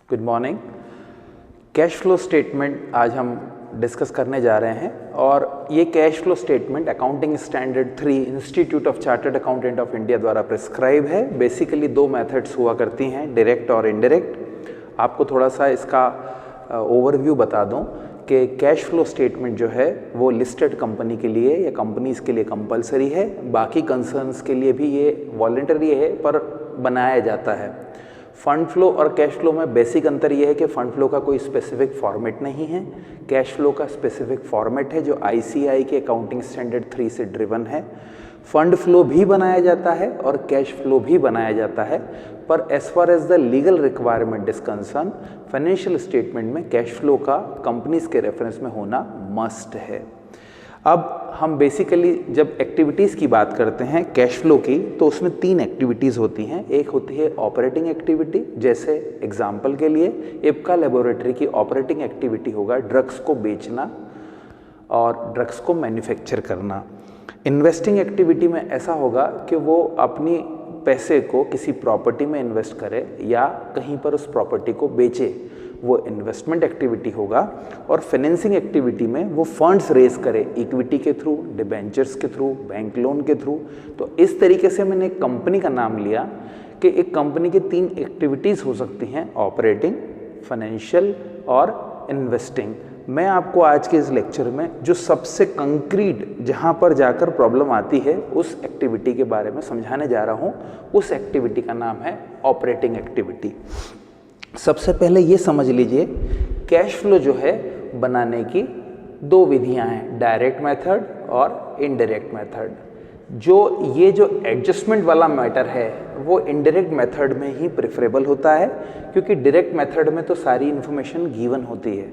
Good morning. Cash flow statement आज हम discuss करने जा रहे हैं और ये cash flow statement accounting standard 3 institute of chartered accountant of India द्वारा प्रिस्क्राइब है। बेसिकली दो मेथड्स हुआ करती हैं, डायरेक्ट और इनडायरेक्ट। आपको थोड़ा सा इसका ओवरव्यू बता दूं कि कैश फ्लो स्टेटमेंट जो है वो लिस्टेड कंपनी के लिए या कंपनीज के लिए कंपलसरी है, बाकी कंसर्न्स के लिए भी ये वॉलंटरी है पर बनाया जाता है। फंड फ्लो और कैश फ्लो में बेसिक अंतर यह है कि फंड फ्लो का कोई स्पेसिफिक फॉर्मेट नहीं है, कैश फ्लो का स्पेसिफिक फॉर्मेट है जो आईसीआई के अकाउंटिंग स्टैंडर्ड 3 से ड्रिवन है। फंड फ्लो भी बनाया जाता है और कैश फ्लो भी बनाया जाता है, पर as far as the legal requirement is concern financial statement में कैश फ्लो का कंपनीज के रेफरेंस में होना मस्ट है। अब हम बेसिकली जब एक्टिविटीज़ की बात करते हैं कैश फ्लो की, तो उसमें 3 एक्टिविटीज़ होती हैं। एक होती है ऑपरेटिंग एक्टिविटी, जैसे एग्जांपल के लिए इप्का लेबोरेटरी की ऑपरेटिंग एक्टिविटी होगा ड्रग्स को बेचना और ड्रग्स को मैन्युफैक्चर करना। इन्वेस्टिंग एक्टिविटी में ऐसा होगा कि वो अपनी पैसे को किसी प्रॉपर्टी में इन्वेस्ट करे या कहीं पर उस प्रॉपर्टी को बेचे, वो इन्वेस्टमेंट एक्टिविटी होगा। और फाइनेंसिंग एक्टिविटी में वो फंड्स रेज करे इक्विटी के थ्रू, डिबेंचर्स के थ्रू, बैंक लोन के थ्रू। तो इस तरीके से मैंने एक कंपनी का नाम लिया कि एक कंपनी की 3 एक्टिविटीज़ हो सकती हैं, ऑपरेटिंग, फाइनेंशियल और इन्वेस्टिंग। मैं आपको आज के इस लेक्चर में जो सबसे कंक्रीट जहाँ पर जाकर प्रॉब्लम आती है उस एक्टिविटी के बारे में समझाने जा रहा हूँ। उस एक्टिविटी का नाम है ऑपरेटिंग एक्टिविटी। सबसे पहले ये समझ लीजिए, कैश फ्लो जो है बनाने की 2 विधियां हैं, डायरेक्ट मेथड और इनडायरेक्ट मेथड। ये जो एडजस्टमेंट वाला मैटर है वो इनडायरेक्ट मेथड में ही प्रेफरेबल होता है, क्योंकि डायरेक्ट मेथड में तो सारी इन्फॉर्मेशन गिवन होती है।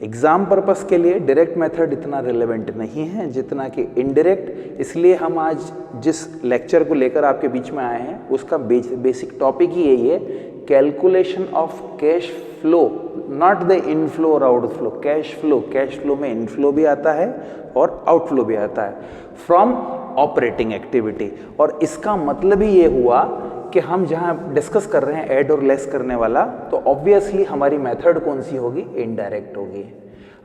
एग्जाम पर्पस के लिए डायरेक्ट मेथड इतना रिलेवेंट नहीं है जितना कि इनडायरेक्ट। इसलिए हम आज जिस लेक्चर को लेकर आपके बीच में आए हैं उसका बेसिक टॉपिक ही यही है, calculation of cash flow, not the inflow और आउटफ्लो। कैश फ्लो में इनफ्लो भी आता है और आउटफ्लो भी आता है फ्रॉम ऑपरेटिंग एक्टिविटी। और इसका मतलब ही ये हुआ कि हम जहां डिस्कस कर रहे हैं ऐड और लेस करने वाला, तो ऑब्वियसली हमारी मेथड कौन सी होगी, इनडायरेक्ट होगी।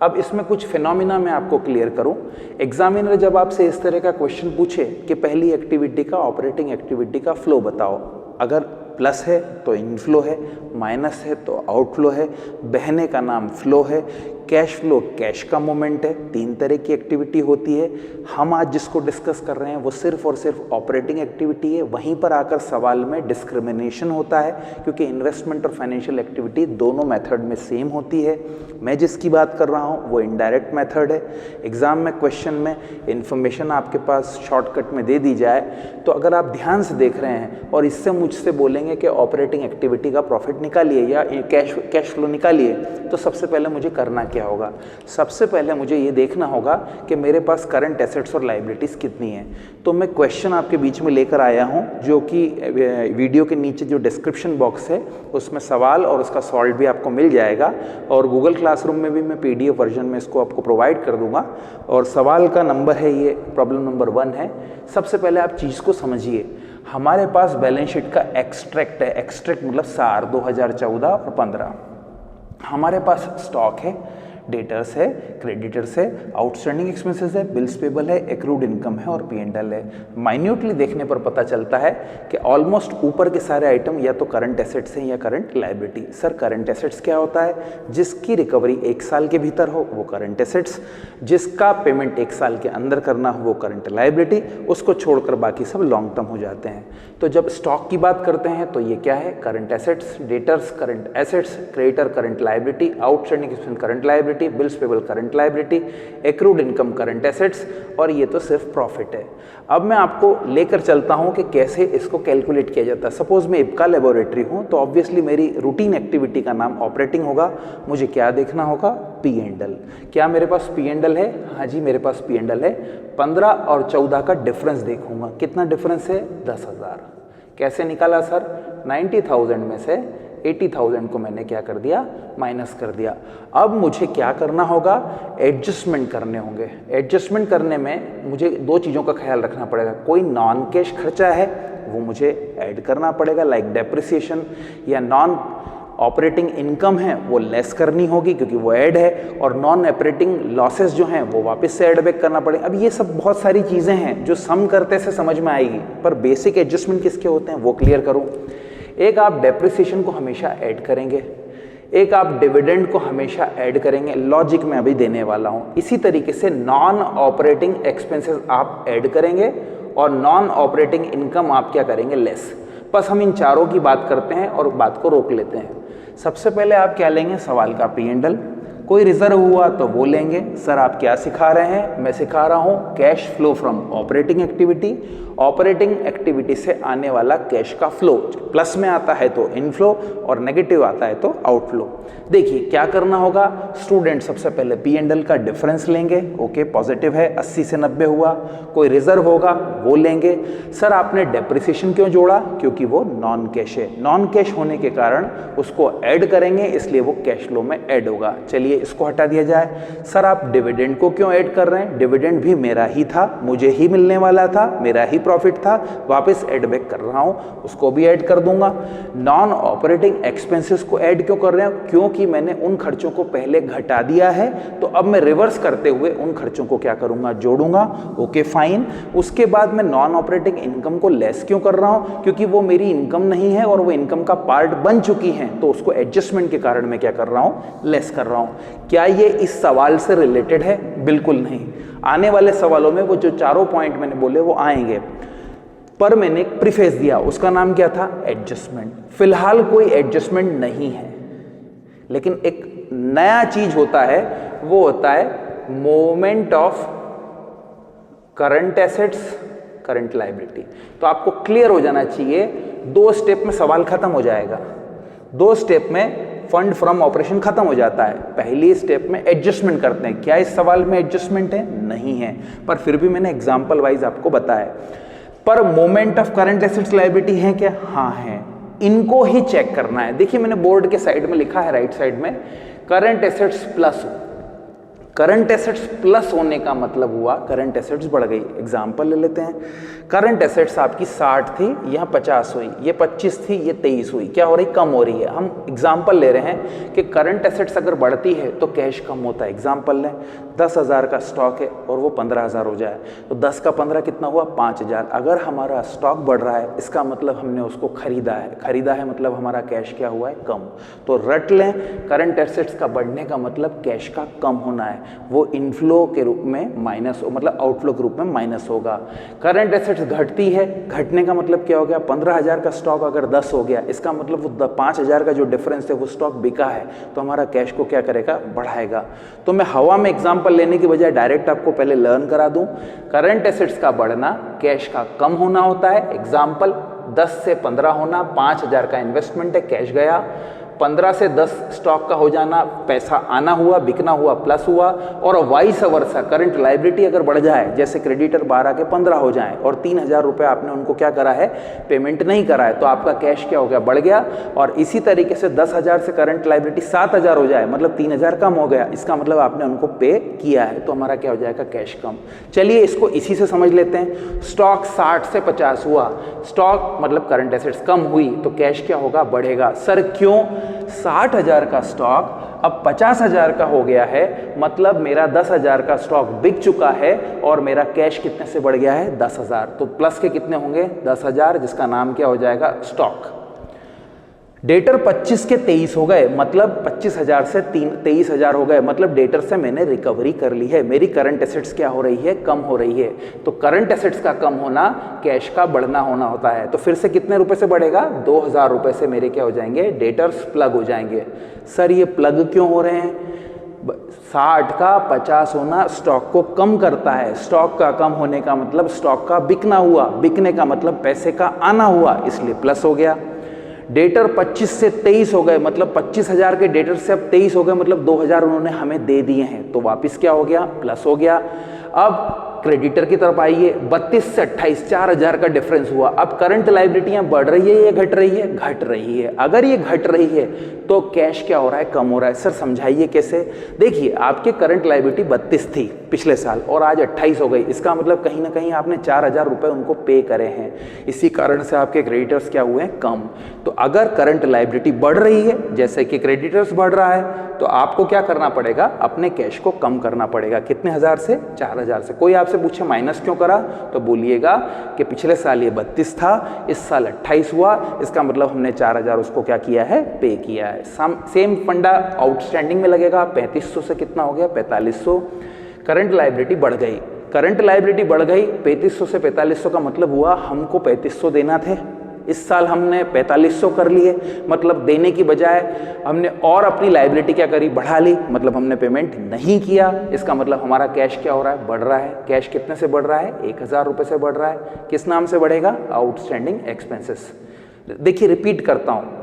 अब इसमें कुछ फिनोमिना मैं आपको क्लियर करूं। एग्जामिनर जब आपसे इस तरह का क्वेश्चन पूछे कि पहली एक्टिविटी का, ऑपरेटिंग एक्टिविटी का फ्लो बताओ, अगर प्लस है तो इनफ्लो है, माइनस है तो आउटफ्लो है, बहने का नाम फ्लो है, कैश फ्लो कैश का मोमेंट है। 3 तरह की एक्टिविटी होती है। हम आज जिसको डिस्कस कर रहे हैं वो सिर्फ और सिर्फ ऑपरेटिंग एक्टिविटी है। वहीं पर आकर सवाल में डिस्क्रिमिनेशन होता है, क्योंकि इन्वेस्टमेंट और फाइनेंशियल एक्टिविटी दोनों मेथड में सेम होती है। मैं जिसकी बात कर रहा हूँ वो इनडायरेक्ट मेथड है। एग्जाम में क्वेश्चन में इंफॉर्मेशन आपके पास शॉर्टकट में दे दी जाए, तो अगर आप ध्यान से देख रहे हैं और इससे मुझसे बोलेंगे कि ऑपरेटिंग एक्टिविटी का प्रॉफिट निकालिए या कैश फ्लो निकालिए, तो सबसे पहले मुझे करना क्या होगा? सबसे पहले मुझे ये देखना होगा कि मेरे पास करंट एसेट्स और लायबिलिटीज़ कितनी हैं। तो मैं क्वेश्चन आपके बीच में लेकर आया हूँ, जो कि वीडियो के नीचे जो डिस्क्रिप्शन बॉक्स है उसमें सवाल और उसका सॉल्व भी आपको मिल जाएगा, और गूगल क्लासरूम में भी मैं PDF वर्जन में इसको आपको प्रोवाइड कर दूंगा। और सवाल का नंबर है, ये प्रॉब्लम नंबर 1 है। सबसे पहले आप चीज़ को समझिए, हमारे पास बैलेंस शीट का एक्सट्रैक्ट है। एक्सट्रैक्ट मतलब सार 2014 और 15। हमारे पास स्टॉक है, डेटर्स है, क्रेडिटर्स है, आउटस्टैंडिंग एक्सपेंसेस है, बिल्स पेबल है, एक्रूड इनकम है और P&L है। माइन्यूटली देखने पर पता चलता है कि ऑलमोस्ट ऊपर के सारे आइटम या तो करंट एसेट्स हैं या current liability. Sir current assets क्या होता है? जिसकी रिकवरी 1 साल के भीतर हो वो करंट एसेट्स, जिसका पेमेंट 1 साल के अंदर करना हो वो करंट लायबिलिटी, उसको छोड़कर बाकी सब लॉन्ग टर्म हो जाते हैं। तो जब स्टॉक की बात करते हैं तो ये क्या है? Current assets, debtors current assets, creditor current liability, outstanding expense current liability, bills payable current liability, accrued income current assets, और ये तो सिर्फ प्रॉफिट है। अब मैं आपको लेकर चलता हूं कि कैसे इसको कैलकुलेट किया जाता है। सपोज मैं इप्का लेबोरेटरी हूं, तो ऑब्वियसली मेरी रूटीन एक्टिविटी का नाम ऑपरेटिंग होगा। मुझे क्या देखना होगा? P&L। क्या मेरे पास P&L है? हाँ जी, मेरे पास P&L है। 15 और 14 का डिफरेंस देखूंगा। कितना डिफरेंस है? 10,000। कैसे निकाला सर? 90,000 में से 80,000 को मैंने क्या कर दिया? माइनस कर दिया। अब मुझे क्या करना होगा? एडजस्टमेंट करने होंगे। एडजस्टमेंट करने में मुझे 2 चीज़ों का ख्याल रखना पड़ेगा। कोई नॉन कैश खर्चा है वो मुझे ऐड करना पड़ेगा, लाइक डेप्रिसिएशन, या नॉन ऑपरेटिंग इनकम है वो लेस करनी होगी क्योंकि वो ऐड है, और नॉन ऑपरेटिंग लॉसेस जो हैं वो वापस से ऐड बैक करना पड़ेगा। अब ये सब बहुत सारी चीज़ें हैं जो सम करते से समझ में आएगी, पर बेसिक एडजस्टमेंट किसके होते हैं वो क्लियर करूँ। एक आप डेप्रिसिएशन को हमेशा ऐड करेंगे, एक आप डिविडेंड को हमेशा ऐड करेंगे, लॉजिक मैं अभी देने वाला हूँ। इसी तरीके से नॉन ऑपरेटिंग एक्सपेंसेस आप ऐड करेंगे और नॉन ऑपरेटिंग इनकम आप क्या करेंगे, लेस। बस हम इन चारों की बात करते हैं और बात को रोक लेते हैं। सबसे पहले आप क्या लेंगे, सवाल का P&L, कोई रिजर्व हुआ तो वो लेंगे। सर आप क्या सिखा रहे हैं, मैं सिखा रहा हूँ cash flow from operating activity, operating activity से आने वाला कैश का फ्लो, प्लस में आता है तो इनफ्लो और नेगेटिव आता है तो आउटफ्लो। देखिए क्या करना होगा, स्टूडेंट सबसे पहले P&L का डिफरेंस लेंगे, ओके पॉजिटिव है 80 से 90 हुआ, कोई रिजर्व होगा वो लेंगे। सर आपने डेप्रिसिएशन क्यों जोड़ा, क्योंकि वो नॉन कैश है, नॉन कैश होने के कारण उसको ऐड करेंगे इसलिए वो कैश फ्लो में ऐड होगा, चलिए इसको हटा दिया जाए। सर आप डिविडेंड को क्यों ऐड कर रहे हैं, डिविडेंड भी मेरा ही था, मुझे ही मिलने वाला था, मेरा ही प्रॉफिट था, वापस ऐड बैक कर रहा हूं, उसको भी ऐड कर दूंगा। नॉन ऑपरेटिंग एक्सपेंसेस को ऐड क्यों कर रहे हैं, क्योंकि मैंने उन खर्चों को पहले घटा दिया है, तो अब मैं रिवर्स करते हुए उन खर्चों को क्या करूंगा, जोड़ूंगा, ओके फाइन। उसके बाद मैं नॉन ऑपरेटिंग इनकम को लेस क्यों कर रहा हूं, क्योंकि वो मेरी इनकम नहीं है और वो इनकम का पार्ट बन चुकी है, तो उसको एडजस्टमेंट के कारण मैं क्या कर रहा हूं, लेस कर रहा हूं। क्या ये इस सवाल से रिलेटेड है, बिल्कुल नहीं। आने वाले सवालों में वो जो चारों पॉइंट मैंने बोले वो आएंगे, पर मैंने एक प्रीफेस दिया, उसका नाम क्या था, एडजस्टमेंट। फिलहाल कोई एडजस्टमेंट नहीं है, लेकिन एक नया चीज होता है, वो होता है moment of current assets, current liability. तो आपको क्लियर हो जाना चाहिए, 2 स्टेप में सवाल खत्म हो जाएगा, 2 स्टेप में फंड फ्रॉम ऑपरेशन खत्म हो जाता है। पहली स्टेप में एडजस्टमेंट करते हैं, क्या इस सवाल में एडजस्टमेंट है, नहीं है, पर फिर भी मैंने एग्जांपल वाइज आपको बताया। पर moment of current assets liability है क्या, हाँ है, इनको ही चेक करना है। देखिए मैंने बोर्ड के साइड में लिखा है, राइट साइड में, current assets plus. Current assets plus होने का मतलब हुआ करंट एसेट्स बढ़ गई। एग्जांपल ले लेते हैं, करंट एसेट्स आपकी 60 थी, यहाँ 50 हुई, ये 25 थी, ये 23 हुई, क्या हो रही, कम हो रही है। हम एग्जांपल ले रहे हैं कि करंट एसेट्स अगर बढ़ती है तो कैश कम होता है। एग्जांपल लें, 10,000 का स्टॉक है और वो 15,000 हो जाए, तो 10 का 15 कितना हुआ, 5,000। अगर हमारा स्टॉक बढ़ रहा है इसका मतलब हमने उसको खरीदा है, खरीदा है मतलब हमारा कैश क्या हुआ है, कम। तो रट लें, करंट एसेट्स का बढ़ने का मतलब कैश का कम होना है, वो इनफ्लो के रूप में माइनस, मतलब आउटफ्लो के रूप में माइनस होगा। करंट एसेट्स घटती है, घटने का मतलब क्या हो गया, 15,000 का स्टॉक अगर 10 हो गया, इसका मतलब वो 5,000 का जो डिफरेंस है वो स्टॉक बिका है, तो हमारा कैश को क्या करेगा, बढ़ाएगा। तो मैं हवा में एग्जांपल लेने की बजाय डायरेक्ट आपको पहले लर्न करा दूं, करंट एसेट्स का बढ़ना कैश का कम होना होता है। एग्जांपल 10 से 15 होना, 5,000 का इन्वेस्टमेंट है, कैश गया, 15 से 10 स्टॉक का हो जाना, पैसा आना हुआ, बिकना हुआ, प्लस हुआ। और वाइस वर्सा, करंट लायबिलिटी अगर बढ़ जाए, जैसे क्रेडिटर 12 के 15 हो जाए और 3,000 रुपये आपने उनको क्या करा है, पेमेंट नहीं करा है, तो आपका कैश क्या हो गया, बढ़ गया। और इसी तरीके से 10,000 से करंट लायबिलिटी 7,000 हो जाए, मतलब 3,000 कम हो गया, इसका मतलब आपने उनको पे किया है, तो हमारा क्या हो जाएगा, कैश कम। चलिए इसको इसी से समझ लेते हैं। स्टॉक 60 से 50 हुआ, स्टॉक मतलब करंट एसेट्स कम हुई, तो कैश क्या होगा, बढ़ेगा। सर क्यों, 60,000 का स्टॉक अब 50,000 का हो गया है, मतलब मेरा 10,000 का स्टॉक बिक चुका है और मेरा कैश कितने से बढ़ गया है, 10,000। तो प्लस के कितने होंगे, 10,000, जिसका नाम क्या हो जाएगा, स्टॉक। डेटर 25 के 23 हो गए, मतलब 25,000 से 23,000 हो गए, मतलब डेटर से मैंने रिकवरी कर ली है, मेरी करंट एसेट्स क्या हो रही है, कम हो रही है। तो करंट एसेट्स का कम होना कैश का बढ़ना होना होता है। तो फिर से कितने रुपए से बढ़ेगा, 2,000 रुपए से मेरे क्या हो जाएंगे, डेटर्स प्लग हो जाएंगे। सर ये प्लग क्यों हो रहे हैं, 60 का 50 होना स्टॉक को कम करता है, स्टॉक का कम होने का मतलब स्टॉक का बिकना हुआ, बिकने का मतलब पैसे का आना हुआ, इसलिए प्लस हो गया। डेटर 25 से 23 हो गए, मतलब 25,000 के डेटर से अब 23 हो गए, मतलब 2,000 उन्होंने हमें दे दिए हैं, तो वापस क्या हो गया, प्लस हो गया। अब क्रेडिटर की तरफ आइए, 32 से 28, 4000 का डिफरेंस हुआ। अब करंट लायबिलिटियां बढ़ रही है या घट रही है? घट रही है। अगर ये घट रही है तो कैश क्या हो रहा है? कम हो रहा है। सर समझाइए कैसे? देखिए, आपके करंट लायबिलिटी 32 थी पिछले साल और आज 28 हो गई। इसका मतलब कहीं ना कहीं आपने 4000 रुपए उनको पे करे हैं, इसी कारण से आपके क्रेडिटर्स क्या हुए हैं? कम। तो अगर करंट लायबिलिटी बढ़ रही है जैसे कि क्रेडिटर्स बढ़ रहा है तो आपको क्या करना पड़ेगा? अपने कैश को कम करना पड़ेगा। कितने हजार से? 4000 से। कोई आपसे पूछे माइनस क्यों करा तो बोलिएगा कि पिछले साल ये 32 था, इस साल 28 हुआ, इसका मतलब हमने 4000 उसको क्या किया है? पे किया है। सेम फंडा आउटस्टैंडिंग में लगेगा। 3500 से कितना हो गया? 4500। करंट लायबिलिटी बढ़ गई, करंट लायबिलिटी बढ़ गई 3500 से 4500 का मतलब हुआ हमको 3500 देना थे, इस साल हमने 4500 कर लिए, मतलब देने की बजाय हमने और अपनी लायबिलिटी क्या करी? बढ़ा ली, मतलब हमने पेमेंट नहीं किया। इसका मतलब हमारा कैश क्या हो रहा है? बढ़ रहा है। कैश कितने से बढ़ रहा है? 1000 रुपये से बढ़ रहा है। किस नाम से बढ़ेगा? Outstanding expenses. देखिए रिपीट करता हूँ,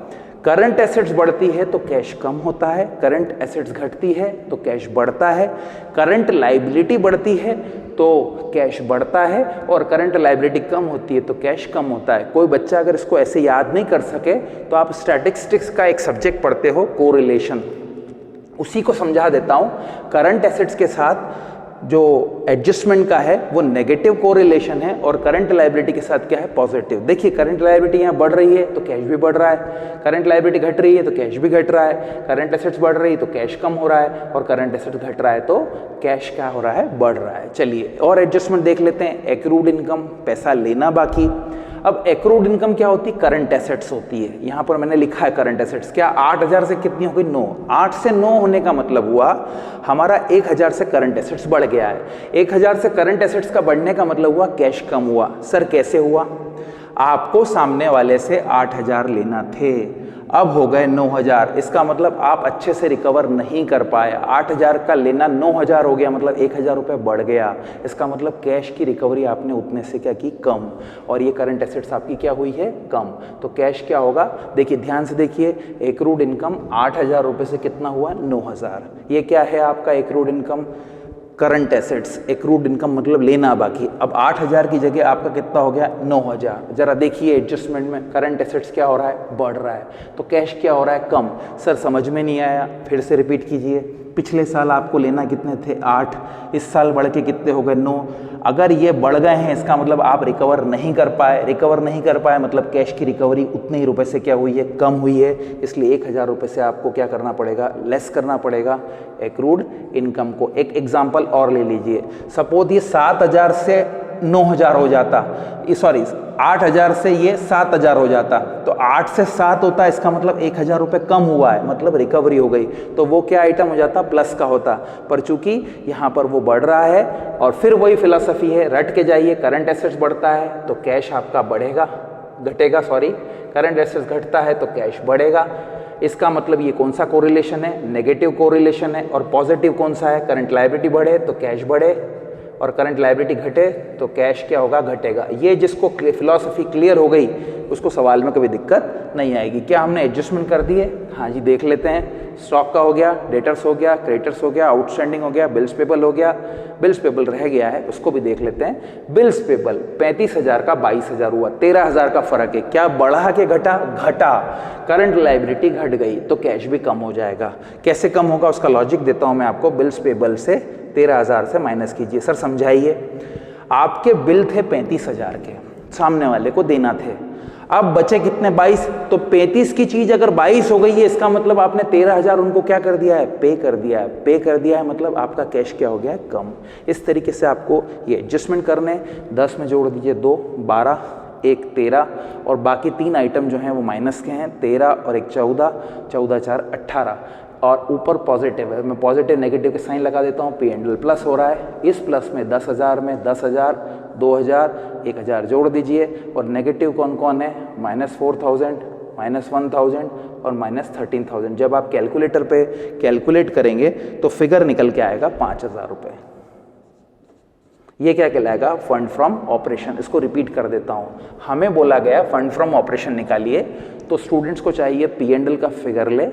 करंट एसेट्स बढ़ती है तो कैश कम होता है, करंट एसेट्स घटती है तो कैश बढ़ता है, करंट लायबिलिटी बढ़ती है तो कैश बढ़ता है और करंट लायबिलिटी कम होती है तो कैश कम होता है। कोई बच्चा अगर इसको ऐसे याद नहीं कर सके तो आप स्टैटिस्टिक्स का एक सब्जेक्ट पढ़ते हो, कोरिलेशन, उसी को समझा देता हूँ। करंट एसेट्स के साथ जो एडजस्टमेंट का है वो नेगेटिव कोरिलेशन है और करंट लायबिलिटी के साथ क्या है? पॉजिटिव। देखिए करंट लायबिलिटी यहाँ बढ़ रही है तो कैश भी बढ़ रहा है, करंट लायबिलिटी घट रही है तो कैश भी घट रहा है, करंट एसेट्स बढ़ रही है तो कैश कम हो रहा है और करंट एसेट्स घट रहा है तो कैश क्या हो रहा है? बढ़ रहा है। चलिए और एडजस्टमेंट देख लेते हैं। एक्रूड इनकम, पैसा लेना बाकी। अब एक्रूड इनकम क्या होती है? करंट एसेट्स होती है। यहाँ पर मैंने लिखा है करंट एसेट्स। क्या 8000 से कितनी हो गई? 9। 8 से 9 होने का मतलब हुआ हमारा 1000 से करंट एसेट्स बढ़ गया है। 1000 से करंट एसेट्स का बढ़ने का मतलब हुआ कैश कम हुआ। सर कैसे हुआ? आपको सामने वाले से 8000 लेना थे, अब हो गए 9000। इसका मतलब आप अच्छे से रिकवर नहीं कर पाए। 8000 का लेना 9000 हो गया, मतलब 1000 रुपये बढ़ गया। इसका मतलब कैश की रिकवरी आपने उतने से क्या की? कम। और ये करंट एसेट्स आपकी क्या हुई है? कम। तो कैश क्या होगा? देखिए ध्यान से देखिए, एक्रूड इनकम 8000 रुपये से कितना हुआ? 9000। ये क्या है आपका accrued income? Current assets. Accrued income मतलब लेना बाकी। अब 8000 की जगह आपका कितना हो गया? 9000। जरा देखिए एडजस्टमेंट में करंट एसेट्स क्या हो रहा है? बढ़ रहा है। तो कैश क्या हो रहा है? कम। सर समझ में नहीं आया, फिर से रिपीट कीजिए। पिछले साल आपको लेना कितने थे? 8, इस साल बढ़ के कितने हो गए? 9। अगर ये बढ़ गए हैं इसका मतलब आप रिकवर नहीं कर पाए, रिकवर नहीं कर पाए मतलब कैश की रिकवरी उतने ही रुपए से क्या हुई है? कम हुई है। इसलिए 1000 रुपये से आपको क्या करना पड़ेगा? लेस करना पड़ेगा एक्रूड इनकम को। एक एग्जाम्पल और ले लीजिए। सपोज ये 7000 से 9000 हो जाता, सॉरी 8000 से ये 7000 हो जाता, तो 8 से 7 होता, इसका मतलब 1000 रुपये कम हुआ है, मतलब रिकवरी हो गई। तो वो क्या आइटम हो जाता? प्लस का होता। पर चूंकि यहाँ पर वो बढ़ रहा है और फिर वही फिलॉसफी है, रट के जाइए, करंट एसेट्स बढ़ता है तो कैश आपका बढ़ेगा, घटेगा, सॉरी करंट एसेट्स घटता है तो कैश बढ़ेगा। इसका मतलब ये कौन सा कोरिलेशन है? नेगेटिव कोरिलेशन है। और पॉजिटिव कौन सा है? करंट लायबिलिटी बढ़े तो कैश बढ़े और करंट लायबिलिटी घटे तो कैश क्या होगा? घटेगा। ये जिसको फिलॉसफी क्लियर हो गई उसको सवाल में कभी दिक्कत नहीं आएगी। क्या हमने एडजस्टमेंट कर दिए? हाँ जी, देख लेते हैं। स्टॉक का हो गया, डेटर्स हो गया, क्रेडिटर्स हो गया, आउटस्टैंडिंग हो गया, बिल्स पेबल हो गया। बिल्स पेबल रह गया है, उसको भी देख लेते हैं। बिल्स पेबल 35000 का 22000 हुआ, 13000 का फर्क है। क्या बढ़ा के घटा? घटा। करंट लायबिलिटी घट गई तो कैश भी कम हो जाएगा। कैसे कम होगा उसका लॉजिक देता हूं मैं आपको। बिल्स पेबल से 13000 से माइनस कीजिए। सर समझाइए। आपके बिल थे 35000 के, सामने वाले को देना थे, अब बचे कितने? 22। तो 35 की चीज अगर 22 हो गई है इसका मतलब आपने 13000 उनको क्या कर दिया है? पे कर दिया है। पे कर दिया है मतलब आपका कैश क्या हो गया है? कम। इस तरीके से आपको ये एडजस्टमेंट करने। 10 में जोड़ दीजिए 2, 12, 1 13 और बाकी 3 आइटम जो हैं वो माइनस के हैं। 13 और 1 14, 14 4 18 और ऊपर पॉजिटिव है। मैं पॉजिटिव नेगेटिव के साइन लगा देता हूँ। P&L प्लस हो रहा है। इस प्लस में 10000 में 10000, 2000, 1000 जोड़ दीजिए। और नेगेटिव कौन कौन है? -4000, -1000 और -13000। जब आप कैलकुलेटर पे कैलकुलेट करेंगे तो फिगर निकल के आएगा 5000 रुपये। ये क्या कहलाएगा? Fund from operation. इसको रिपीट कर देता हूँ। हमें बोला गया फंड फ्रॉम ऑपरेशन निकालिए, तो स्टूडेंट्स को चाहिए P&L का फिगर ले,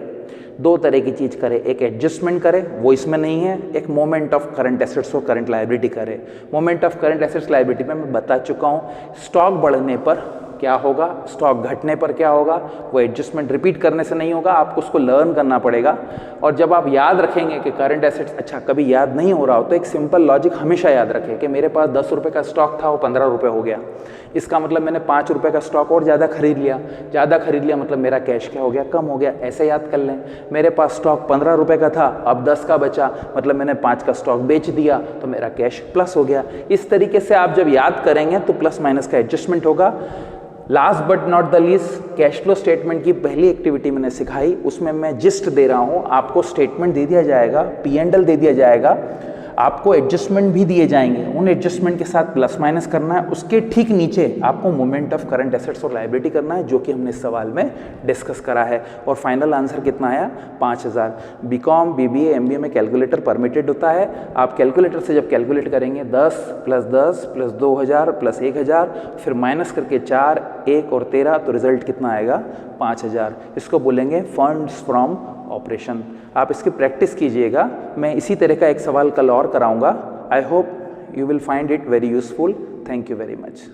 दो तरह की चीज़ करे, एक एडजस्टमेंट करे, वो इसमें नहीं है, एक मोमेंट ऑफ करंट एसेट्स और करंट लायबिलिटी करे। Moment of current assets liability में मैं बता चुका हूँ, स्टॉक बढ़ने पर क्या होगा, स्टॉक घटने पर क्या होगा, वो एडजस्टमेंट रिपीट करने से नहीं होगा, आपको उसको लर्न करना पड़ेगा। और जब आप याद रखेंगे कि करंट एसेट्स, अच्छा कभी याद नहीं हो रहा हो तो एक सिंपल लॉजिक हमेशा याद रखें कि मेरे पास 10 रुपये का स्टॉक था, वो 15 रुपये हो गया, इसका मतलब मैंने 5 रुपये का स्टॉक और ज़्यादा खरीद लिया मतलब मेरा कैश क्या हो गया, कम हो गया। ऐसे याद कर लें, मेरे पास स्टॉक 15 रुपये का था, अब 10 का बचा, मतलब मैंने 5 का स्टॉक बेच दिया तो मेरा कैश प्लस हो गया। इस तरीके से आप जब याद करेंगे तो प्लस माइनस का एडजस्टमेंट होगा। Last but not the least, cash flow statement की पहली एक्टिविटी मैंने सिखाई, उसमें मैं जिस्ट दे रहा हूँ, आपको स्टेटमेंट दे दिया जाएगा, P&L दे दिया जाएगा, आपको एडजस्टमेंट भी दिए जाएंगे, उन एडजस्टमेंट के साथ प्लस माइनस करना है, उसके ठीक नीचे आपको मोमेंट ऑफ करंट एसेट्स और लायबिलिटी करना है, जो कि हमने इस सवाल में डिस्कस करा है। और फाइनल आंसर कितना आया, 5000। बीकॉम, BBA, MBA में कैलकुलेटर परमिटेड होता है। आप कैलकुलेटर से जब कैलकुलेट करेंगे 10 + 10 + 2000 + 1000, फिर माइनस करके 4, 1 और 13, तो रिजल्ट कितना आएगा, 5000। इसको बोलेंगे फंड्स फ्रॉम ऑपरेशन। आप इसकी प्रैक्टिस कीजिएगा, मैं इसी तरह का एक सवाल कल और कराऊंगा। I hope you will find it very useful. Thank you very much.